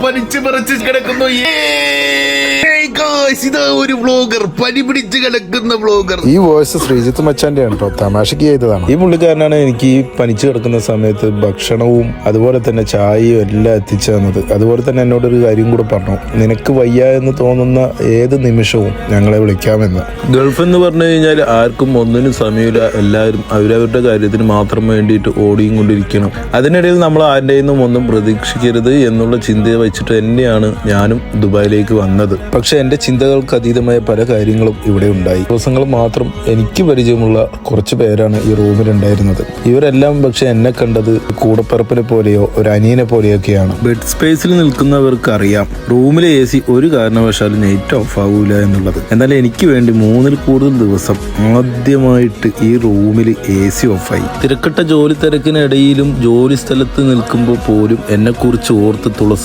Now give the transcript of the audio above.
പനിച്ചു പറിച്ച് കിടക്കുന്നു. ഇതാ ഒരു വ്ളോഗർ, പനി പിടിച്ച് കിടക്കുന്ന വ്ളോഗർ. ഈ വോയിസ് ശ്രീജിത്ത് മച്ചാന്റെ ആണ് കേട്ടോ, തമാശക്ക് ചെയ്തതാണ്. ഈ പുള്ളിക്കാരനാണ് എനിക്ക് ഈ പനിച്ചു കിടക്കുന്ന സമയത്ത് ഭക്ഷണവും അതുപോലെ തന്നെ ചായയും എല്ലാം എത്തിച്ചു തന്നത്. അതുപോലെ തന്നെ എന്നോടൊരു കാര്യം കൂടെ പറഞ്ഞു, നിനക്ക് വയ്യ എന്ന് തോന്നുന്ന ഏത് നിമിഷവും ഞങ്ങളെ വിളിക്കാമെന്ന്. ഗൾഫ് എന്ന് പറഞ്ഞു കഴിഞ്ഞാൽ ആർക്കും ഒന്നിനും സമയമില്ല. എല്ലാവരും അവരവരുടെ കാര്യത്തിന് മാത്രം വേണ്ടിയിട്ട് ഓടിയും കൊണ്ടിരിക്കണം. അതിനിടയിൽ നമ്മൾ ആരുടെയും ഒന്നും പ്രതീക്ഷിക്കരുത് എന്നുള്ള ചിന്ത വെച്ചിട്ട് തന്നെയാണ് ഞാനും ദുബായിലേക്ക് വന്നത്. പക്ഷെ എന്റെ ചിന്തകൾക്ക് അതീതമായ പല കാര്യങ്ങളും ഇവിടെ ഉണ്ടായി. ദിവസങ്ങൾ മാത്രം എനിക്ക് പരിചയമുള്ള കുറച്ച് പേരാണ് ഈ റൂമിലുണ്ടായിരുന്നത്. ഇവരെല്ലാം പക്ഷെ എന്നെ കണ്ടത് കൂടപ്പിറപ്പിനെ പോലെയോ ഒരു അനിയനെ പോലെയൊക്കെയാണ്. ബെഡ് സ്പേസിൽ നിൽക്കുന്നവർക്ക് അറിയാം റൂമിലെ AC ഒരു കാരണവശാലും നെറ്റ് ഓഫ് ആവൂല എന്നുള്ളത്. എന്നാൽ എനിക്ക് വേണ്ടി 3-ൽ കൂടുതൽ ദിവസം ആദ്യമായിട്ട് ഈ റൂമിൽ AC ഓഫായി. തിരക്കിട്ട ജോലി തിരക്കിനിടയിലും ജോലി സ്ഥലത്ത് നിൽക്കുമ്പോൾ പോലും എന്നെ കുറിച്ച് ഓർത്ത് തുളസി